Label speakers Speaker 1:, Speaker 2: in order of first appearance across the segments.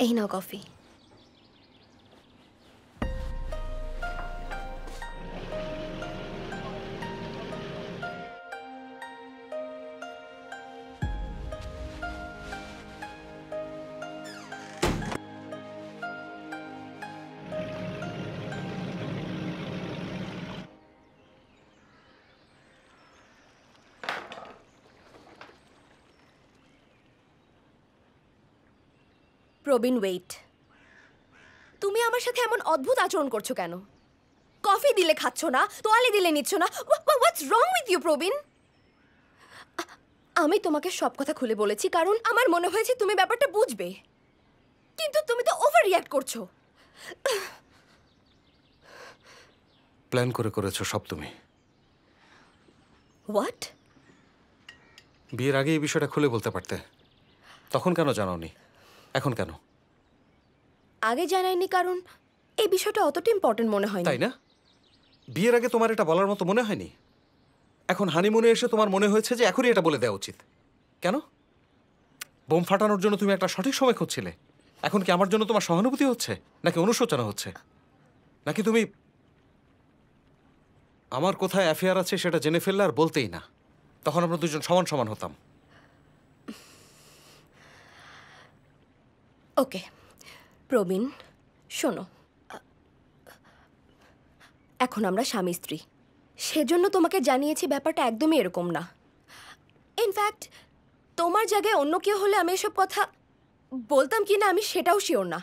Speaker 1: এই নাও কফি। প্রবীণ, ওয়েট। তুমি আমার সাথে এমন অদ্ভুত আচরণ করছো কেন? কফি দিলে খাচ্ছ না, তোয়ালে দিলে নিচ্ছ না। হোয়াটস রং উইথ ইউ প্রবীণ? আমি তোমাকে সব কথা খুলে বলেছি কারণ আমার মনে হয়েছে তুমি ব্যাপারটা বুঝবে, কিন্তু তুমি তো ওভার রিঅ্যাক্ট করছো।
Speaker 2: প্ল্যান করে করেছো সব তুমি।
Speaker 1: হোয়াট?
Speaker 2: বিয়ের আগে এই বিষয়টা খুলে বলতে পারতে। তখন কেন জানাওনি? এখন কেন?
Speaker 1: আগে জানাইনি কারণ এই বিষয়টা অতটা ইম্পর্টেন্ট মনে হয়নি।
Speaker 2: তাই না? বিয়ের আগে তোমার এটা বলার মতো মনে হয়নি? এখন হানিমুনে এসে তোমার মনে হয়েছে যে এখনই এটা বলে দেওয়া উচিত। কেন? বোম ফাটানোর জন্য তুমি একটা সঠিক সময় খুঁজছিলে। এখন কি আমার জন্য তোমার সহানুভূতি হচ্ছে, নাকি অনুশোচনা হচ্ছে? নাকি তুমি আমার কোথায় অ্যাফেয়ার আছে সেটা জেনে ফেললে আর বলতেই না? তখন আমরা দুজন সমান সমান হতাম।
Speaker 1: ওকে প্রবীণ, শোনো, এখন আমরা স্বামী স্ত্রী, সেজন্য তোমাকে জানিয়েছি ব্যাপারটা একদমই এরকম না। ইনফ্যাক্ট তোমার জায়গায় অন্য কেউ হলে আমি এসব কথা বলতাম কি না আমি সেটাও শিওর না।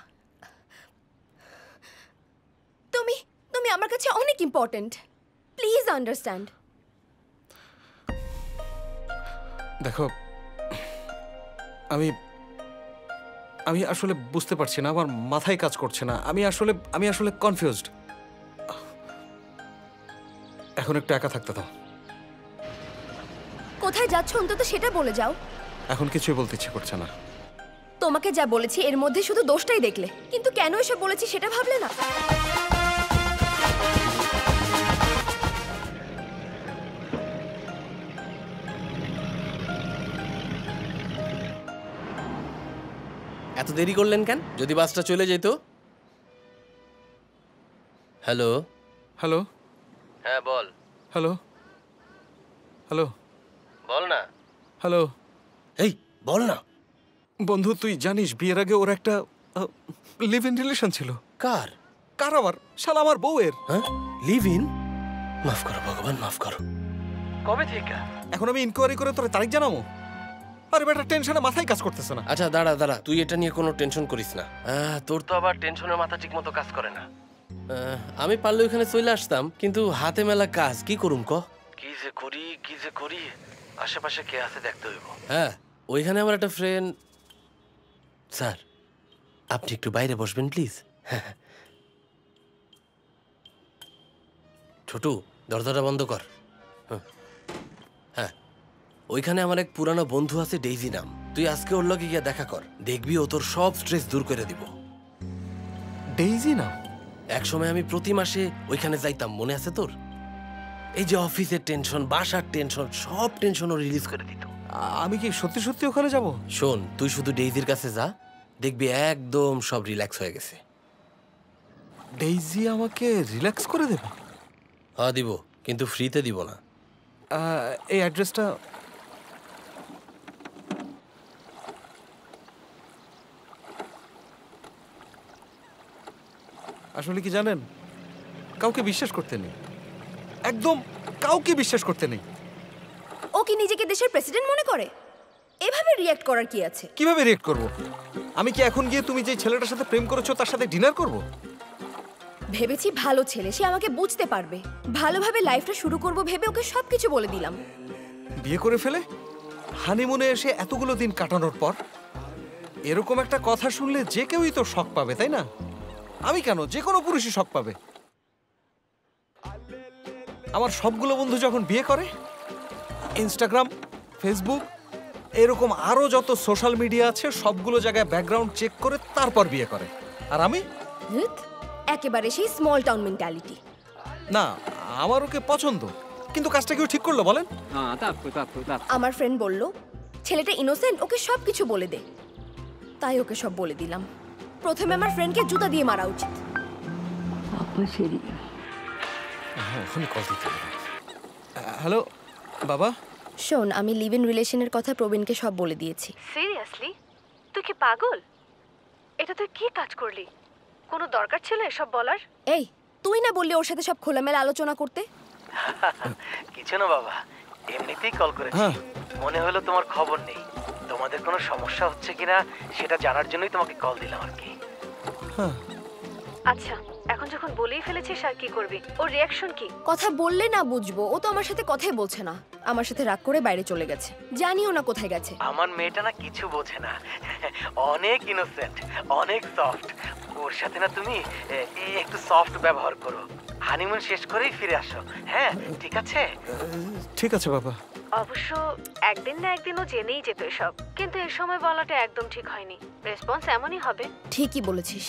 Speaker 1: তুমি তুমি আমার কাছে অনেক ইম্পর্ট্যান্ট, প্লিজ আন্ডারস্ট্যান্ড।
Speaker 2: দেখো, আমি আমি আসলে বুঝতে পারছি না, আমার মাথায় কাজ করছে না। আমি আসলে কনফিউজড। এখন একটু একা থাকতে দাও।
Speaker 1: কোথায় যাচ্ছ অন্তত সেটা বলে যাও।
Speaker 2: এখন কিছুই বলতে ইচ্ছে করছে না।
Speaker 1: তোমাকে যা বলেছি এর মধ্যে শুধু দোষটাই দেখলে, কিন্তু কেন এসব বলেছি সেটা ভাবলে না।
Speaker 3: এত দেরি করলেন কেন? যদি বাসটা চলে যেত। হ্যালো
Speaker 2: হ্যালো
Speaker 3: হ্যাঁ বল।
Speaker 2: হ্যালো হ্যালো
Speaker 3: বল না।
Speaker 2: হ্যালো
Speaker 3: এই বল না।
Speaker 2: বন্ধু, তুই জানিস বিয়ের আগে ওর একটা লিভ ইন রিলেশন ছিল।
Speaker 3: কার?
Speaker 2: কার আবার? শালা আমার বউয়ের।
Speaker 3: হ্যাঁ, লিভ ইন? মাফ করো ভগবান, মাফ করো। কবে থেকে?
Speaker 2: এখন আমি ইনকোয়ারি করে তোর তারিখ জানাবো? আরে বেটা, টেনশনে মাথায় কাজ করতেছে না।
Speaker 3: আচ্ছা দাঁড়া দাঁড়া, তুই এটা নিয়ে কোনো টেনশন করিস না। তোর তো আবার টেনশনের মাথা ঠিক মতো কাজ করে না। আমি পারলে ওইখানে চলে আসতাম, কিন্তু হাতে মেলা কাজ, কি করুম ক? কি যে করি আশেপাশে কে আছে দেখতে হইব। হ্যাঁ, ওইখানে আমার একটা ফ্রেন্ড। স্যার, আপনি একটু বাইরে বসবেন প্লিজ। ছোটু, দরজাটা বন্ধ কর। হ্যাঁ, ওইখানে আমার এক পুরানো বন্ধু আছে, ডেইজি নাম। তুই আজকে ওর লগে গিয়া দেখা কর, দেখবি ও তোর সব স্ট্রেস দূর করে দিব।
Speaker 2: ডেইজি না?
Speaker 3: এক সময় আমি প্রতি মাসে ওইখানে যাইতাম, মনে আছে তোর? এই যে অফিসের টেনশন, বাসার টেনশন, সব টেনশনও রিলিজ করে দিত।
Speaker 2: আমি কি সত্যি সত্যি ওখানে যাব?
Speaker 3: শোন, তুই শুধু ডেইজির কাছে যা, দেখবি একদম সব রিল্যাক্স হয়ে গেছে।
Speaker 2: ডেইজি আমাকে রিল্যাক্স করে দেবে?
Speaker 3: হ্যাঁ দিব, কিন্তু ফ্রিতে দিব না।
Speaker 2: এই অ্যাড্রেসটা আসলে কি জানেন, কাউকে বিশ্বাস করতে নেই, একদম কাউকে বিশ্বাস করতে নেই।
Speaker 1: ও কি নিজেকে দেশের প্রেসিডেন্ট মনে করে? এভাবে রিঅ্যাক্ট করার কি আছে?
Speaker 2: কিভাবে রিঅ্যাক্ট করব? আমি কি এখন গিয়ে তুমি যে ছেলেটার সাথে প্রেম করেছো তার সাথে ডিনার করব?
Speaker 1: ভেবেছি ভালো ছেলে, সে আমাকে বুঝতে পারবে, ভালোভাবে লাইফটা শুরু করব ভেবে ওকে সবকিছু বলে দিলাম।
Speaker 2: বিয়ে করে ফেলে হানিমুনে এসে এতগুলো দিন কাটানোর পর এরকম একটা কথা শুনলে যে কেউই তো শক পাবে, তাই না? আমি কেন, যে কোনো পুরুষই শক পাবে। আমার সবগুলো বন্ধু যখন বিয়ে করে, ইনস্টাগ্রাম, ফেসবুক, এরকম আরো যত সোশ্যাল মিডিয়া আছে সবগুলো জায়গায় ব্যাকগ্রাউন্ড চেক করে তারপর বিয়ে করে। আর আমি
Speaker 1: একেবারে সেই স্মল টাউন মেন্টালিটি।
Speaker 2: না, আমার ওকে পছন্দ, কিন্তু কাজটা কেউ ঠিক করলো বলেন?
Speaker 1: আমার ফ্রেন্ড বলল ছেলেটা ইনোসেন্ট, ওকে সবকিছু বলে দে, তাই ওকে সব বলে দিলাম। প্রথমে আমার ফ্রেন্ডকে জুতা দিয়ে মারা উচিত।
Speaker 4: அப்ப சரி.
Speaker 2: হ্যাঁ, এখনই কল দিতে হবে। হ্যালো বাবা।
Speaker 1: শোন, আমি লিভ ইন রিলেশনের কথা প্রবীণকে সব বলে দিয়েছি।
Speaker 5: সিরিয়াসলি? তুই কি পাগল? এটা তুই কি কাজ করলি? কোনো দরকার ছিল এসব বলার?
Speaker 1: এই, তুই না বললি ওর সাথে সব খোলামেলা আলোচনা করতে?
Speaker 6: কিছু না বাবা, এমনিতেই কল করেছি।
Speaker 2: হ্যাঁ।
Speaker 6: মনে হলো তোমার খবর নেই, তোমাদের কোনো সমস্যা হচ্ছে কিনা সেটা জানার জন্যই তোমাকে কল দিলাম আর কি।
Speaker 2: হ্যাঁ,
Speaker 5: আচ্ছা, এখন যখন বলেই ফেলেছিস আর কি করবি? ওর রিয়াকশন কি?
Speaker 1: কথা বললে না বুঝবো, ও তো আমার সাথে কথাই বলছে না। আমার সাথে রাগ করে বাইরে চলে গেছে, জানিও না কোথায় গেছে।
Speaker 6: আমার মেয়েটা না কিছু বোঝে না, অনেক ইনোসেন্ট, অনেক সফট। ওর সাথে না তুমি একটু সফট ব্যবহার করো। হানিমুন শেষ করেই ফিরে আসো, হ্যাঁ? ঠিক আছে?
Speaker 2: ঠিক আছে বাবা।
Speaker 5: অবশ্য একদিন না একদিন ও জেনেই যেত এসব, কিন্তু এ সময় বলাটা একদম ঠিক হয়নি। রেসপন্স এমনই হবে।
Speaker 1: ঠিকই বলেছিস।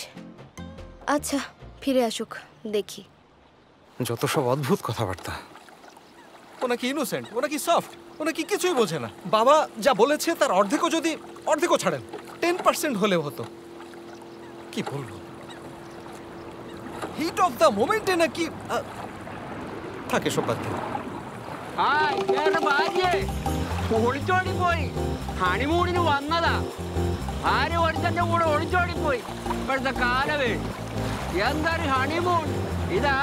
Speaker 1: আচ্ছা, ফিরে আসুক, দেখি।
Speaker 2: যত সব অদ্ভুত কথাবার্তা। ও নাকি ইনোসেন্ট, ও নাকি সফট, ও নাকি কিছুই বোঝে না। বাবা যা বলেছে তার অর্ধেকও ছাড়েন, 10% হলেও হতো। কি বলবো, হিট অফ দ্য মোমেন্টে নাকি থাকে সব বাদ দিন।
Speaker 4: ഇയാളുടെ ഭാര്യ ഒളിച്ചോടിപ്പോയി. ഹണിമൂണിന് വന്നതാ. ഭാര്യ ഒരുത്തന്റെ കൂടെ ഒളിച്ചോടിപ്പോയി. ഇപ്പോഴത്തെ കാലവേ എന്തൊരു ഹണിമൂൺ. ഇതാ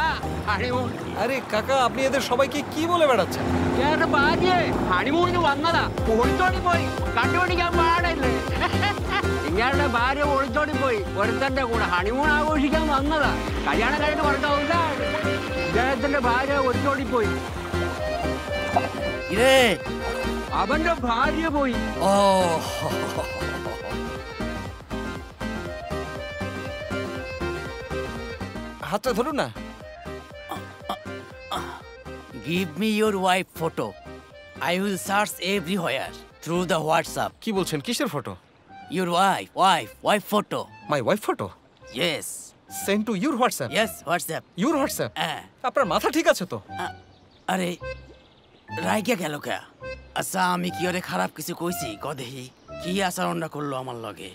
Speaker 4: ഹണിമൂൺ.
Speaker 2: আরে কাকা, আপনি এদের সবাইকে কি বলে বেড়াচ্ছেন?
Speaker 4: ഇയാളുടെ ഭാര്യ ഹണിമൂണിന് വന്നതാ. ഒളിച്ചോടിപ്പോയി. കണ്ടുപിടിക്കാൻ പാടില്ലേ? ഇയാളുടെ ഭാര്യ ഒളിച്ചോടിപ്പോയി. ഒരുത്തന്റെ കൂടെ ഹണിമൂൺ ആഘോഷിക്കാൻ വന്നതാ. കല്യാണം കഴിഞ്ഞ് വർക്കാവില്ല. ഇദ്ദേഹത്തിന്റെ ഭാര്യ ഒളിച്ചോടിപ്പോയി.
Speaker 7: কিরে
Speaker 4: അവന്റെ ഭാര്യ പോയി.
Speaker 7: ও
Speaker 2: হাতটা ধরুন না।
Speaker 7: Give me your wife photo I will search everywhere through the WhatsApp
Speaker 2: কি বলছেন, কিসের photo?
Speaker 7: Your wife photo
Speaker 2: my wife photo
Speaker 7: yes
Speaker 2: send to your WhatsApp?
Speaker 7: Yes WhatsApp
Speaker 2: your WhatsApp?
Speaker 7: হ্যাঁ
Speaker 2: আপনার মাথা ঠিক আছে তো?
Speaker 7: আরে রাইকে গেল কে? আচ্ছা আমি কি ওরে খারাপ কিছু কইছি? কদেহি কি আচরণটা করলো আমার লগে?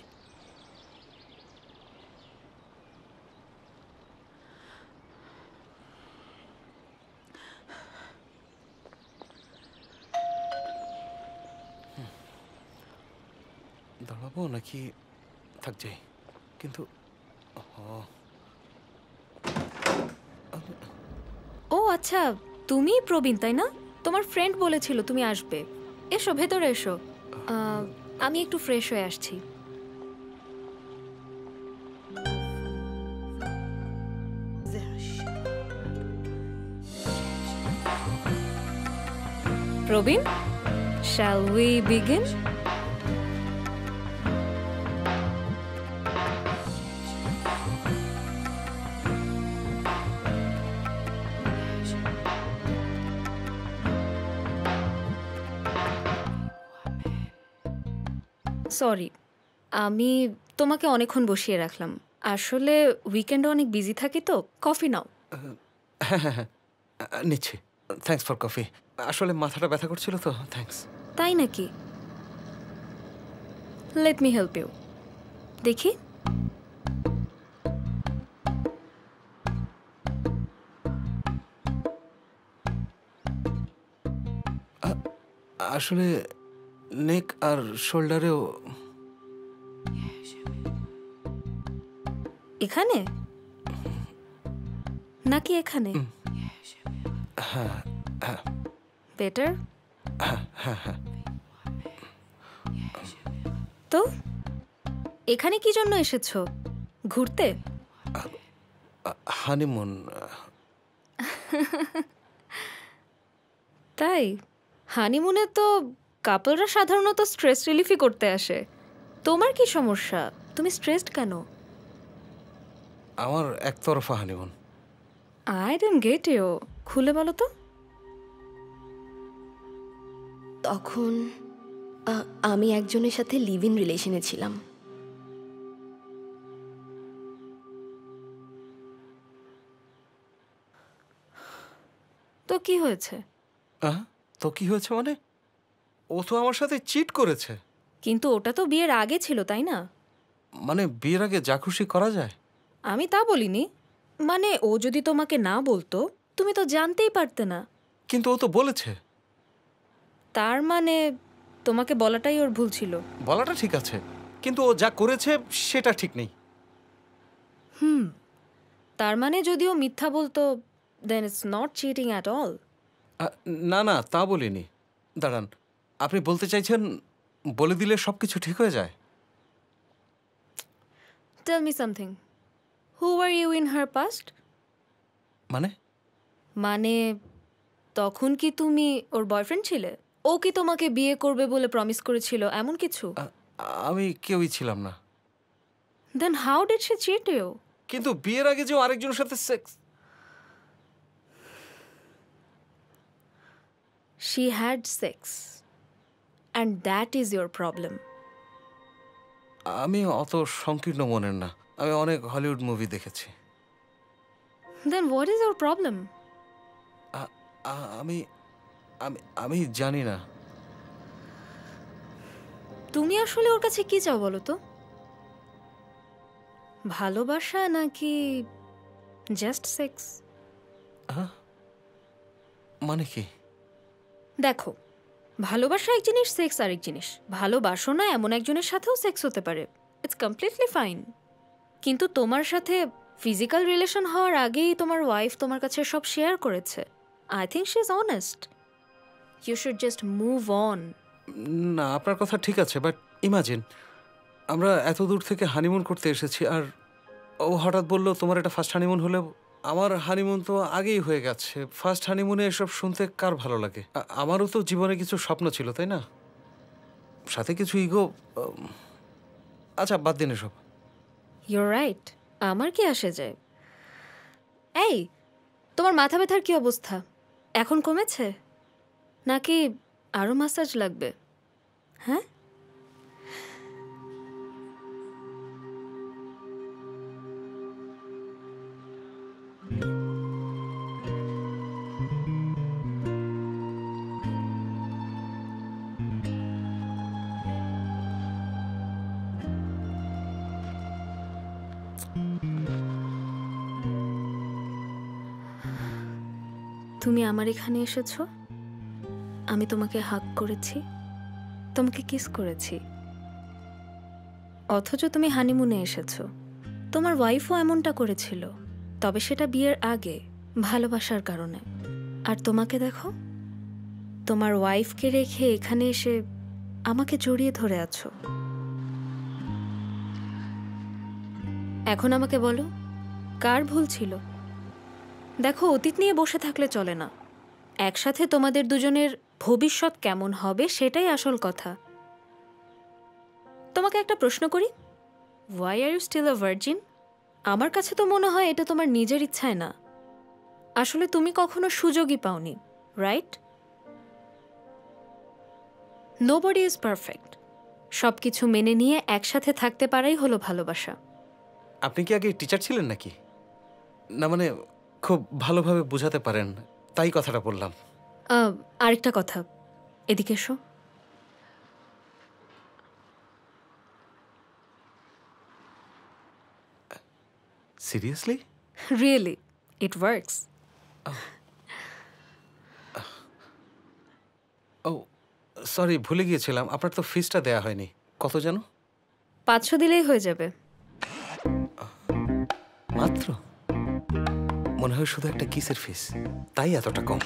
Speaker 2: দাঁড়াবো নাকি থাক যাই? কিন্তু
Speaker 8: ও আচ্ছা, তুমি প্রবীণ তাই না? তোমার ফ্রেন্ড বলেছিল তুমি আসবে। এসো ভেতরে এসো। আমি একটু ফ্রেশ হয়ে আসছি। প্রবীণ, shall we begin? সরি, আমি তোমাকে অনেকক্ষণ বসিয়ে রাখলাম। আসলে উইকেন্ডে অনেক বিজি থাকি তো। কফি নাও।
Speaker 2: নিচ্ছি। Thanks for coffee. আসলে মাথাটা ব্যথা করছিল তো, থ্যাঙ্কস।
Speaker 8: তাই নাকি? Let me help you. দেখি।
Speaker 2: আসলে নেক আর শোল্ডারেও।
Speaker 8: এখানে নাকি এখানে? বেটার? তো এখানে কি জন্য এসেছো? ঘুরতে?
Speaker 2: হানিমুন।
Speaker 8: তাই? হানিমুনে তো কাপলরা সাধারণত স্ট্রেস রিলিফই করতে আসে। তোমার কি সমস্যা? তুমি স্ট্রেসড কেন?
Speaker 2: আমার একতরফা honeymoon.
Speaker 8: I don't get you. খুলে বলো তো।
Speaker 1: তখন আমি একজনের সাথে লিভ ইন রিলেশনে ছিলাম।
Speaker 8: তো কি হয়েছে?
Speaker 2: তো কি হয়েছে মানে? ও তো আমার সাথে চিট করেছে।
Speaker 8: কিন্তু ওটা তো বিয়ের আগে ছিল, তাই না?
Speaker 2: মানে বিয়ের আগে যা খুশি করা যায়?
Speaker 8: আমি তা বলিনি, মানে ও যদি তোমাকে না বলতো তুমি তো জানতেই পারতে না।
Speaker 2: কিন্তু ও তো বলেছে।
Speaker 8: তার মানে তোমাকে বলাটাই ওর ভুল ছিল।
Speaker 2: বলাটা ঠিক আছে, কিন্তু ও যা করেছে সেটা ঠিক নেই।
Speaker 8: তার মানে যদি ও মিথ্যা বলতো then it's not cheating at all.
Speaker 2: না না, তা বলিনি। দাঁড়ান, আপনি বলতে চাইছেন বলে দিলে সব কিছু ঠিক হয়ে যায়?
Speaker 8: Tell me something, who are you in her past?
Speaker 2: মানে
Speaker 8: মানে তখন কি তুমি ওর বয়ফ্রেন্ড ছিলে? ও কি তোমাকে বিয়ে করবে বলে প্রমিস করেছিল এমন কিছু?
Speaker 2: আমি কেউই ছিলাম না।
Speaker 8: Then how did she cheat you?
Speaker 2: কিন্তু বিয়ের আগে যে ও আরেকজনের সাথে sex.
Speaker 8: She had sex. And that is your problem.
Speaker 2: আমি অত সংকীর্ণ মনের না, আমি অনেক হলিউড মুভি দেখেছি।
Speaker 8: Then what is your problem?
Speaker 2: আমি আমি আমি জানি না।
Speaker 8: তুমি আসলে ওর কাছে কি চাও বলো তো? ভালোবাসা নাকি জাস্ট সেক্স?
Speaker 2: মানে কি?
Speaker 8: দেখো, ভালোবাসা এক জিনিস, সেক্স আরেক জিনিস। ভালোবাসো না এমন একজনের সাথেও সেক্স হতে পারে, ইটস কমপ্লিটলি ফাইন। কিন্তু তোমার সাথে ফিজিক্যাল রিলেশন হওয়ার আগেই তোমার ওয়াইফ তোমার কাছে সব শেয়ার করেছে। I think she is honest. You should just move on.
Speaker 2: না, আপনার কথা ঠিক আছে, বাট ইমাজিন আমরা এত দূর থেকে হানিমুন করতে এসেছি, আর ও হঠাৎ বললো তোমার এটা ফার্স্ট হানিমুন হলে। আমার হানিমুন তো আগেই হয়ে গেছে। ফার্স্ট হানিমুনে এসব শুনতে কার ভালো লাগে? আমারও তো জীবনে কিছু স্বপ্ন ছিল, তাই না? সাথে কিছু ইগো। আচ্ছা, বাদ দিন এসব।
Speaker 8: ইউর রাইট, আমার কি আসে যায়? এই, তোমার মাথা ব্যথার কি অবস্থা? এখন কমেছে নাকি আরো ম্যাসাজ লাগবে? হ্যাঁ, তুমি আমার এখানে এসেছো, আমি তোমাকে হাগ করেছি, তোমাকে কিস করেছি, অথচ তুমি হানিমুনে এসেছো। তোমার ওয়াইফও এমনটা করেছিল, তবে সেটা বিয়ের আগে, ভালোবাসার কারণে। আর তোমাকে দেখো, তোমার ওয়াইফকে রেখে এখানে এসে আমাকে জড়িয়ে ধরে আছো। এখন আমাকে বলো, কার ভুল ছিল? দেখো, অতীত নিয়ে বসে থাকলে চলে না। একসাথে তোমাদের দুজনের ভবিষ্যৎ কেমন হবে সেটাই আসল কথা। তোমাকে একটা প্রশ্ন করি, why are you still a virgin? আমার কাছে তো মনে হয় এটা তোমার নিজের ইচ্ছায় না, আসলে তুমি কখনো সুযোগই পাওনি, রাইট? Nobody is perfect. সব কিছু মেনে নিয়ে একসাথে থাকতে পারাই হলো ভালোবাসা।
Speaker 2: আপনি কি আগে টিচার ছিলেন নাকি? না, মানে খুব ভালোভাবে বোঝাতে পারেন, তাই কথাটা বললাম।
Speaker 8: আরেকটা কথা, এদিকে এসো।
Speaker 2: সিরিয়াসলি?
Speaker 8: Really, it works.
Speaker 2: ও সরি, ভুলে গিয়েছিলাম, আপনার তো ফিসটা দেয়া হয়নি। কত জানো?
Speaker 8: 500 দিলেই হয়ে যাবে।
Speaker 2: মাত্র? মনে হয় শুধু একটা কিসের ফিস, তাই এতটা কম।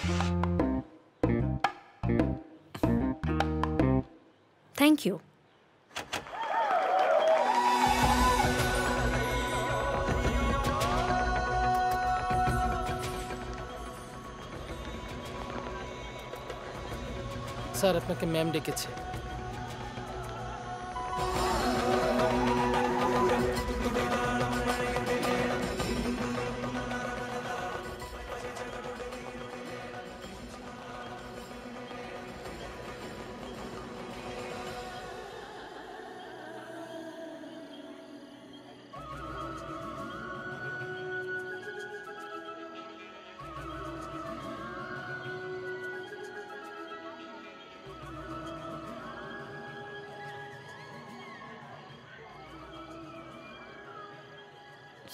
Speaker 8: Thank you.
Speaker 9: স্যার, আপনাকে ম্যাম ডেকেছে।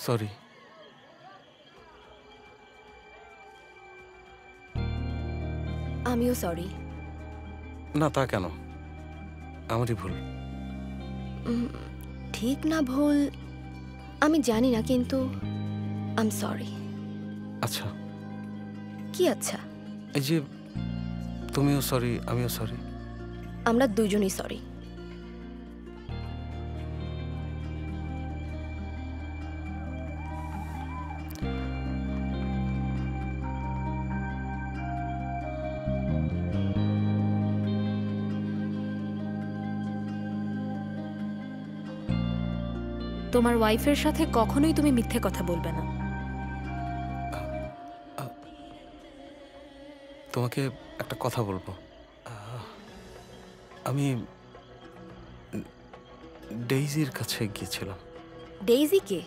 Speaker 2: সরি।
Speaker 1: আমিও সরি।
Speaker 2: না, তা কেন? আমারই ভুল।
Speaker 1: ঠিক না ভুল আমি জানি না, কিন্তু আই এম সরি।
Speaker 2: আচ্ছা,
Speaker 1: কি আচ্ছা?
Speaker 2: এই যে তুমিও সরি, আমিও সরি।
Speaker 1: আমরা দুজনই সরি।
Speaker 8: তোমার ওয়াইফের সাথে কখনোই তুমি মিথ্যে কথা বলবে না।
Speaker 2: তোমাকে একটা কথা বলবো। আমি ডেইজির কাছে গিয়েছিলাম।
Speaker 1: ডেইজি কে?